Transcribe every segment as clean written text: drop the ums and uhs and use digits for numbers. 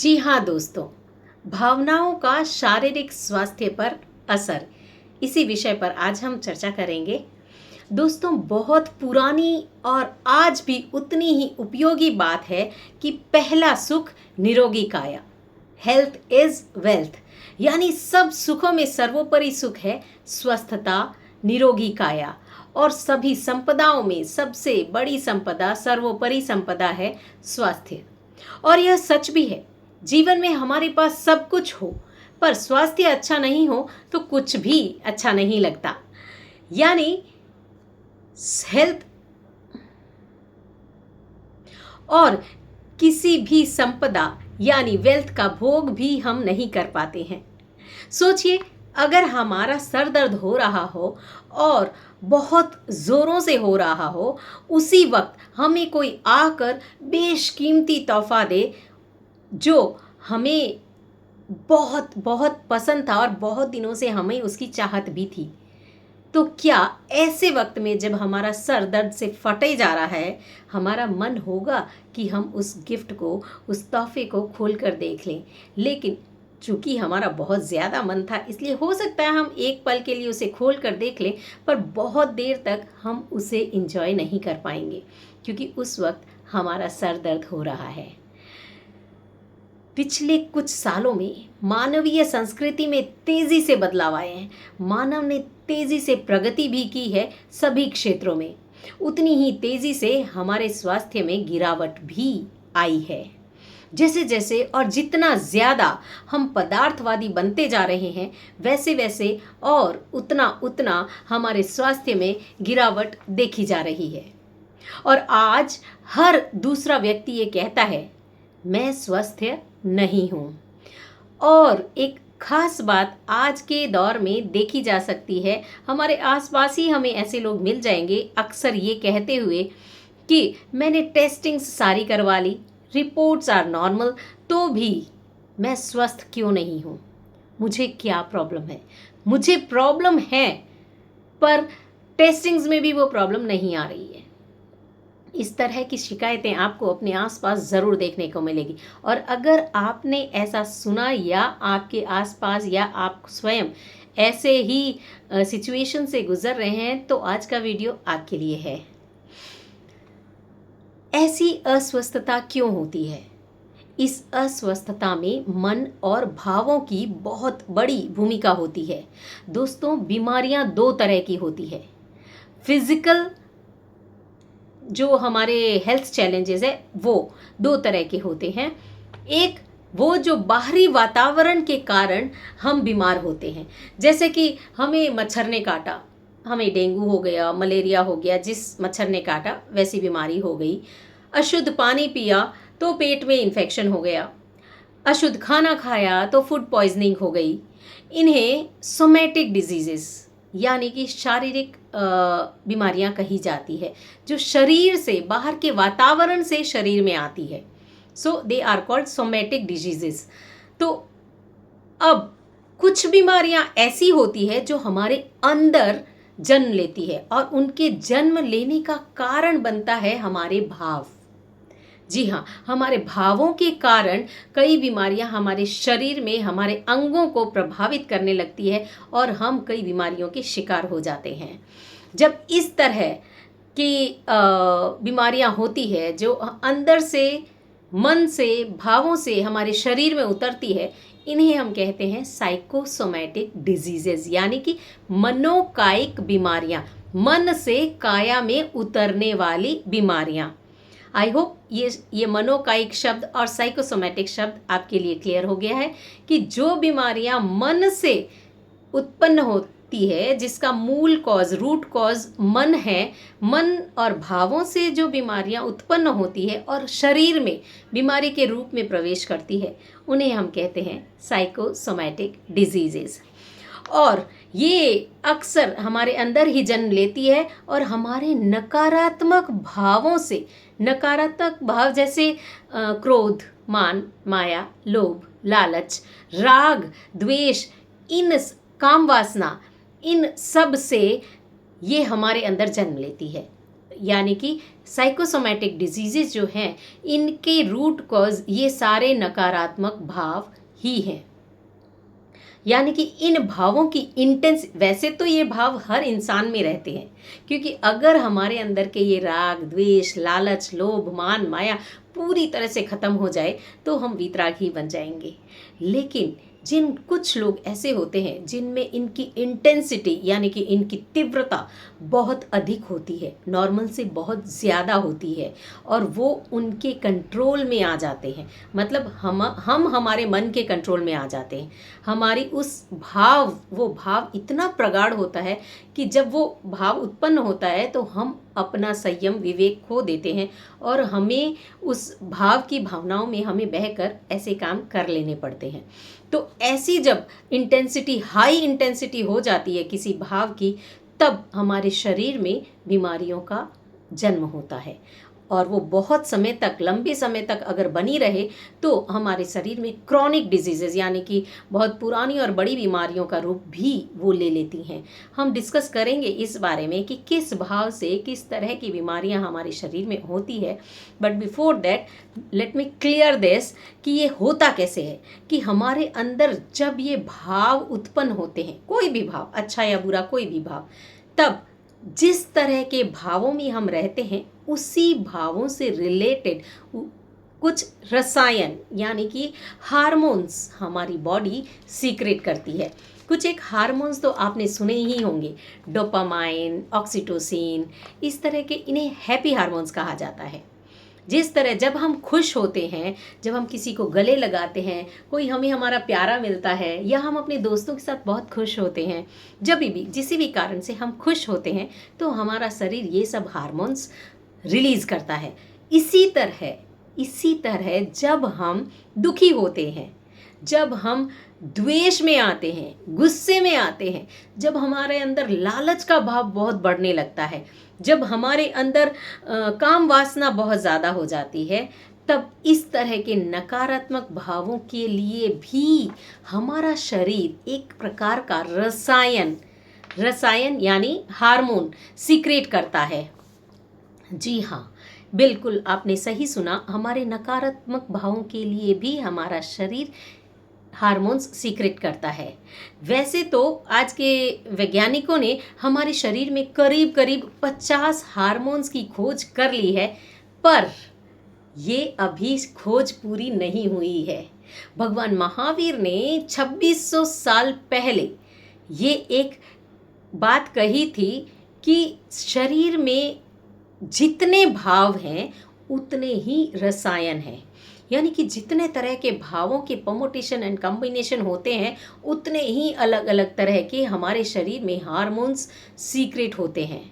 जी हाँ दोस्तों, भावनाओं का शारीरिक स्वास्थ्य पर असर, इसी विषय पर आज हम चर्चा करेंगे। दोस्तों, बहुत पुरानी और आज भी उतनी ही उपयोगी बात है कि पहला सुख निरोगी काया, हेल्थ इज वेल्थ। यानी सब सुखों में सर्वोपरि सुख है स्वस्थता, निरोगी काया। और सभी संपदाओं में सबसे बड़ी संपदा, सर्वोपरि संपदा है स्वास्थ्य। और यह सच भी है, जीवन में हमारे पास सब कुछ हो पर स्वास्थ्य अच्छा नहीं हो तो कुछ भी अच्छा नहीं लगता। यानी हेल्थ और किसी भी संपदा यानी वेल्थ का भोग भी हम नहीं कर पाते हैं। सोचिए, अगर हमारा सर दर्द हो रहा हो और बहुत ज़ोरों से हो रहा हो, उसी वक्त हमें कोई आकर बेशकीमती तोहफा दे जो हमें बहुत बहुत पसंद था और बहुत दिनों से हमें उसकी चाहत भी थी, तो क्या ऐसे वक्त में जब हमारा सर दर्द से फटे जा रहा है, हमारा मन होगा कि हम उस गिफ्ट को, उस तोहफे को खोल कर देख लें? लेकिन चूंकि हमारा बहुत ज़्यादा मन था, इसलिए हो सकता है हम एक पल के लिए उसे खोल कर देख लें, पर बहुत देर तक हम उसे इंजॉय नहीं कर पाएंगे क्योंकि उस वक्त हमारा सर दर्द हो रहा है। पिछले कुछ सालों में मानवीय संस्कृति में तेजी से बदलाव आए हैं। मानव ने तेजी से प्रगति भी की है सभी क्षेत्रों में। उतनी ही तेजी से हमारे स्वास्थ्य में गिरावट भी आई है। जैसे जैसे और जितना ज़्यादा हम पदार्थवादी बनते जा रहे हैं, वैसे वैसे और उतना उतना हमारे स्वास्थ्य में गिरावट देखी जा रही है। और आज हर दूसरा व्यक्ति ये कहता है, मैं स्वस्थ नहीं हूँ। और एक खास बात आज के दौर में देखी जा सकती है, हमारे आसपास ही हमें ऐसे लोग मिल जाएंगे अक्सर ये कहते हुए कि मैंने टेस्टिंग्स सारी करवा ली, रिपोर्ट्स आर नॉर्मल, तो भी मैं स्वस्थ क्यों नहीं हूँ? मुझे क्या प्रॉब्लम है? मुझे प्रॉब्लम है, पर टेस्टिंग्स में भी वो प्रॉब्लम नहीं आ रही है। इस तरह की शिकायतें आपको अपने आसपास ज़रूर देखने को मिलेगी। और अगर आपने ऐसा सुना या आपके आसपास या आप स्वयं ऐसे ही सिचुएशन से गुजर रहे हैं, तो आज का वीडियो आपके लिए है। ऐसी अस्वस्थता क्यों होती है? इस अस्वस्थता में मन और भावों की बहुत बड़ी भूमिका होती है। दोस्तों, बीमारियां दो तरह की होती है। फिजिकल जो हमारे हेल्थ चैलेंजेस है वो दो तरह के होते हैं। एक वो जो बाहरी वातावरण के कारण हम बीमार होते हैं, जैसे कि हमें मच्छर ने काटा, हमें डेंगू हो गया, मलेरिया हो गया, जिस मच्छर ने काटा वैसी बीमारी हो गई। अशुद्ध पानी पिया तो पेट में इन्फेक्शन हो गया, अशुद्ध खाना खाया तो फूड पॉइजनिंग हो गई। इन्हें सोमैटिक डिजीजेस यानी कि शारीरिक बीमारियां कही जाती है, जो शरीर से, बाहर के वातावरण से शरीर में आती है। So they are called somatic diseases. तो अब कुछ बीमारियां ऐसी होती है जो हमारे अंदर जन्म लेती है और उनके जन्म लेने का कारण बनता है हमारे भाव। जी हाँ, हमारे भावों के कारण कई बीमारियां हमारे शरीर में, हमारे अंगों को प्रभावित करने लगती है और हम कई बीमारियों के शिकार हो जाते हैं। जब इस तरह की बीमारियां होती है जो अंदर से, मन से, भावों से हमारे शरीर में उतरती है, इन्हें हम कहते हैं साइकोसोमैटिक डिजीजेस, यानी कि मनोकायिक बीमारियां, मन से काया में उतरने वाली बीमारियां। आई होप ये मनोकायिक शब्द और साइकोसोमैटिक शब्द आपके लिए क्लियर हो गया है कि जो बीमारियां मन से उत्पन्न होती है, जिसका मूल कॉज, रूट कॉज मन है, मन और भावों से जो बीमारियां उत्पन्न होती है और शरीर में बीमारी के रूप में प्रवेश करती है, उन्हें हम कहते हैं साइकोसोमैटिक डिजीजेस। और ये अक्सर हमारे अंदर ही जन्म लेती है और हमारे नकारात्मक भावों से, नकारात्मक भाव जैसे क्रोध, मान, माया, लोभ, लालच, राग, द्वेष, इन काम वासना, इन सब से ये हमारे अंदर जन्म लेती है। यानी कि साइकोसोमैटिक डिजीजेस जो हैं, इनके रूट कॉज ये सारे नकारात्मक भाव ही हैं। यानी कि इन भावों की इंटेंस, वैसे तो ये भाव हर इंसान में रहते हैं, क्योंकि अगर हमारे अंदर के ये राग, द्वेष, लालच, लोभ, मान, माया पूरी तरह से ख़त्म हो जाए तो हम वीतरागी बन जाएंगे। लेकिन जिन कुछ लोग ऐसे होते हैं जिनमें इनकी इंटेंसिटी यानी कि इनकी तीव्रता बहुत अधिक होती है, नॉर्मल से बहुत ज़्यादा होती है, और वो उनके कंट्रोल में आ जाते हैं। मतलब हम हमारे मन के कंट्रोल में आ जाते हैं। हमारी वो भाव इतना प्रगाढ़ होता है कि जब वो भाव उत्पन्न होता है तो हम अपना संयम, विवेक खो देते हैं, और हमें उस भाव की भावनाओं में हमें बहकर ऐसे काम कर लेने पड़ते हैं। तो ऐसी जब इंटेंसिटी, हाई इंटेंसिटी हो जाती है किसी भाव की, तब हमारे शरीर में बीमारियों का जन्म होता है, और वो बहुत समय तक, लंबे समय तक अगर बनी रहे तो हमारे शरीर में क्रॉनिक डिजीजेज यानी कि बहुत पुरानी और बड़ी बीमारियों का रूप भी वो ले लेती हैं। हम डिस्कस करेंगे इस बारे में कि किस भाव से किस तरह की बीमारियां हमारे शरीर में होती है। But before that let me clear this कि ये होता कैसे है, कि हमारे अंदर जब ये भाव उत्पन्न होते हैं, कोई भी भाव, अच्छा या बुरा कोई भी भाव, तब जिस तरह के भावों में हम रहते हैं उसी भावों से रिलेटेड कुछ रसायन यानी कि हार्मोन्स हमारी बॉडी सीक्रेट करती है। कुछ एक हार्मोन्स तो आपने सुने ही होंगे, डोपामाइन, ऑक्सीटोसिन, इस तरह के, इन्हें हैप्पी हार्मोन्स कहा जाता है। जिस तरह जब हम खुश होते हैं, जब हम किसी को गले लगाते हैं, कोई हमें हमारा प्यारा मिलता है, या हम अपने दोस्तों के साथ बहुत खुश होते हैं, जब भी किसी भी कारण से हम खुश होते हैं तो हमारा शरीर ये सब हार्मोन्स रिलीज करता है। इसी तरह जब हम दुखी होते हैं, जब हम द्वेष में आते हैं, गुस्से में आते हैं, जब हमारे अंदर लालच का भाव बहुत बढ़ने लगता है, जब हमारे अंदर काम वासना बहुत ज़्यादा हो जाती है, तब इस तरह के नकारात्मक भावों के लिए भी हमारा शरीर एक प्रकार का रसायन यानी हार्मोन सीक्रेट करता है। जी हाँ, बिल्कुल आपने सही सुना, हमारे नकारात्मक भावों के लिए भी हमारा शरीर हार्मोन्स सीक्रेट करता है। वैसे तो आज के वैज्ञानिकों ने हमारे शरीर में करीब करीब 50 हार्मोन्स की खोज कर ली है, पर ये अभी खोज पूरी नहीं हुई है। भगवान महावीर ने 2600 साल पहले ये एक बात कही थी कि शरीर में जितने भाव हैं उतने ही रसायन हैं, यानी कि जितने तरह के भावों के परमुटेशन एंड कॉम्बिनेशन होते हैं उतने ही अलग अलग तरह के हमारे शरीर में हार्मोन्स सीक्रेट होते हैं,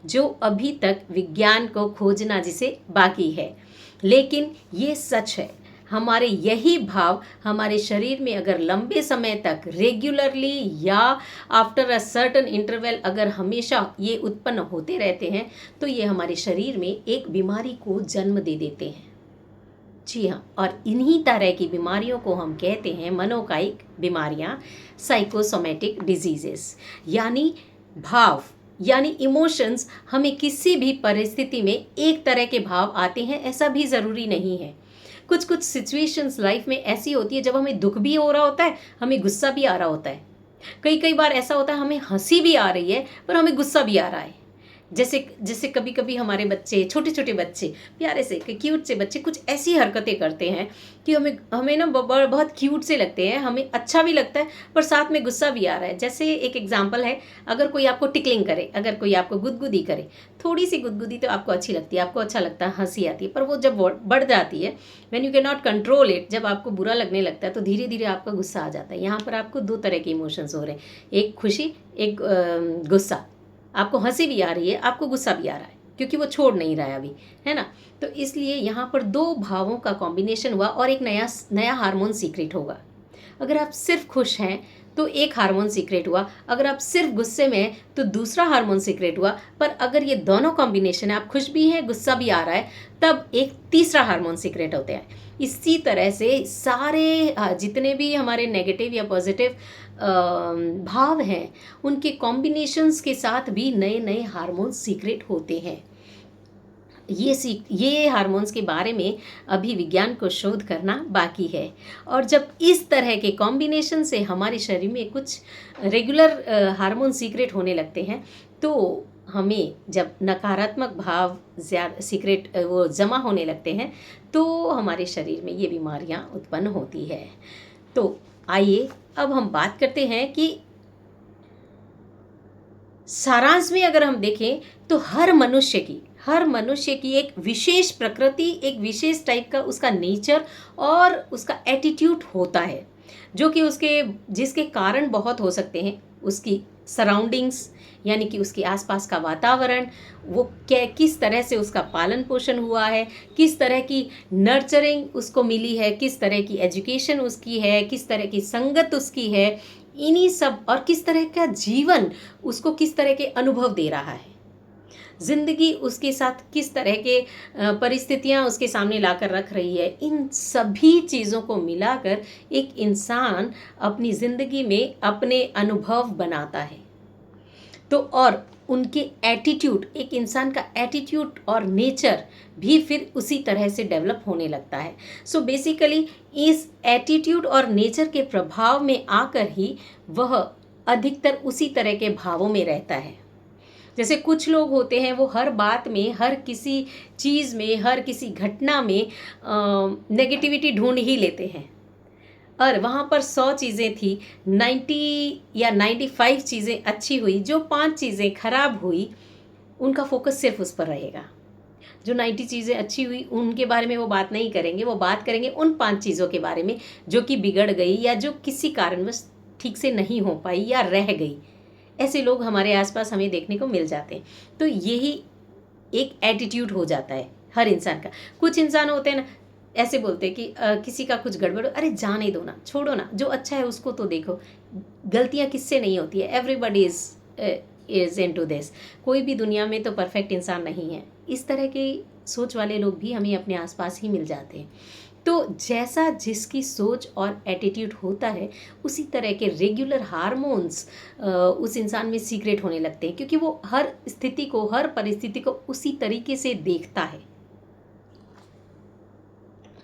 जो अभी तक विज्ञान को खोजना जिसे बाकी है। लेकिन ये सच है, हमारे यही भाव हमारे शरीर में अगर लंबे समय तक रेगुलरली या आफ्टर अ सर्टन इंटरवल अगर हमेशा ये उत्पन्न होते रहते हैं तो ये हमारे शरीर में एक बीमारी को जन्म दे देते हैं। जी हाँ, और इन्हीं तरह की बीमारियों को हम कहते हैं मनोकायिक बीमारियाँ, साइकोसोमैटिक डिजीजेस। यानी भाव यानी इमोशंस, हमें किसी भी परिस्थिति में एक तरह के भाव आते हैं ऐसा भी ज़रूरी नहीं है। कुछ सिचुएशंस लाइफ में ऐसी होती है जब हमें दुख भी हो रहा होता है, हमें गुस्सा भी आ रहा होता है। कई बार ऐसा होता है हमें हंसी भी आ रही है पर हमें गुस्सा भी आ रहा है। जैसे कभी कभी हमारे बच्चे, छोटे बच्चे, प्यारे से क्यूट से बच्चे कुछ ऐसी हरकतें करते हैं कि हमें ना बहुत क्यूट से लगते हैं, हमें अच्छा भी लगता है पर साथ में गुस्सा भी आ रहा है। जैसे एक एग्जांपल है, अगर कोई आपको टिकलिंग करे, अगर कोई आपको गुदगुदी करे, थोड़ी सी गुदगुदी तो आपको अच्छी लगती है, आपको अच्छा लगता है, हंसी आती है, पर वो जब बढ़ जाती है, when you can not control it, जब आपको बुरा लगने लगता है तो धीरे धीरे आपका गुस्सा आ जाता है। यहाँ पर आपको दो तरह के इमोशंस हो रहे हैं, एक खुशी, एक गुस्सा। आपको हंसी भी आ रही है, आपको गुस्सा भी आ रहा है, क्योंकि वो छोड़ नहीं रहा है अभी, है ना। तो इसलिए यहाँ पर दो भावों का कॉम्बिनेशन हुआ और एक नया हार्मोन सीक्रेट होगा। अगर आप सिर्फ खुश हैं तो एक हार्मोन सीक्रेट हुआ, अगर आप सिर्फ गुस्से में हैं तो दूसरा हार्मोन सीक्रेट हुआ, पर अगर ये दोनों कॉम्बिनेशन है, आप खुश भी हैं, गुस्सा भी आ रहा है, तब एक तीसरा हार्मोन सीक्रेट होते हैं। इसी तरह से सारे जितने भी हमारे नेगेटिव या पॉजिटिव भाव हैं, उनके कॉम्बिनेशंस के साथ भी नए नए हार्मोन सीक्रेट होते हैं। ये हार्मोन्स के बारे में अभी विज्ञान को शोध करना बाकी है। और जब इस तरह के कॉम्बिनेशन से हमारे शरीर में कुछ रेगुलर हार्मोन सीक्रेट होने लगते हैं, तो हमें जब नकारात्मक भाव ज़्यादा सीक्रेट वो जमा होने लगते हैं, तो हमारे शरीर में ये बीमारियां उत्पन्न होती है। तो आइए अब हम बात करते हैं कि सारांश में अगर हम देखें तो हर मनुष्य की एक विशेष प्रकृति, एक विशेष टाइप का उसका नेचर और उसका एटीट्यूड होता है, जो कि उसके जिसके कारण बहुत हो सकते हैं। उसकी सराउंडिंग्स यानी कि उसके आसपास का वातावरण, वो किस तरह से उसका पालन पोषण हुआ है, किस तरह की नर्चरिंग उसको मिली है, किस तरह की एजुकेशन उसकी है, किस तरह की संगत उसकी है, इन्हीं सब, और किस तरह का जीवन उसको किस तरह के अनुभव दे रहा है, जिंदगी उसके साथ किस तरह के परिस्थितियां उसके सामने लाकर रख रही है। इन सभी चीज़ों को मिलाकर एक इंसान अपनी ज़िंदगी में अपने अनुभव बनाता है। तो और उनके एटीट्यूड, एक इंसान का एटीट्यूड और नेचर भी फिर उसी तरह से डेवलप होने लगता है। सो बेसिकली इस एटीट्यूड और नेचर के प्रभाव में आकर ही वह अधिकतर उसी तरह के भावों में रहता है। जैसे कुछ लोग होते हैं, वो हर बात में, हर किसी चीज़ में, हर किसी घटना में नेगेटिविटी ढूंढ ही लेते हैं, और वहाँ पर 100 चीज़ें थी, 90 या 95 चीज़ें अच्छी हुई, जो 5 चीज़ें खराब हुई उनका फोकस सिर्फ उस पर रहेगा। जो 90 चीज़ें अच्छी हुई उनके बारे में वो बात नहीं करेंगे, वो बात करेंगे उन 5 चीज़ों के बारे में जो कि बिगड़ गई या जो किसी कारणवश ठीक से नहीं हो पाई या रह गई। ऐसे लोग हमारे आसपास हमें देखने को मिल जाते हैं। तो यही एक एटीट्यूड हो जाता है हर इंसान का। कुछ इंसान होते हैं ना, ऐसे बोलते हैं कि किसी का कुछ गड़बड़ हो, अरे जाने दो ना, छोड़ो ना, जो अच्छा है उसको तो देखो, गलतियां किससे नहीं होती है, एवरीबडी इज इनटू दिस, कोई भी दुनिया में तो परफेक्ट इंसान नहीं है। इस तरह की सोच वाले लोग भी हमें अपने आसपास ही मिल जाते हैं। तो जैसा जिसकी सोच और एटीट्यूड होता है, उसी तरह के रेगुलर हार्मोन्स उस इंसान में सीक्रेट होने लगते हैं, क्योंकि वो हर स्थिति को, हर परिस्थिति को उसी तरीके से देखता है।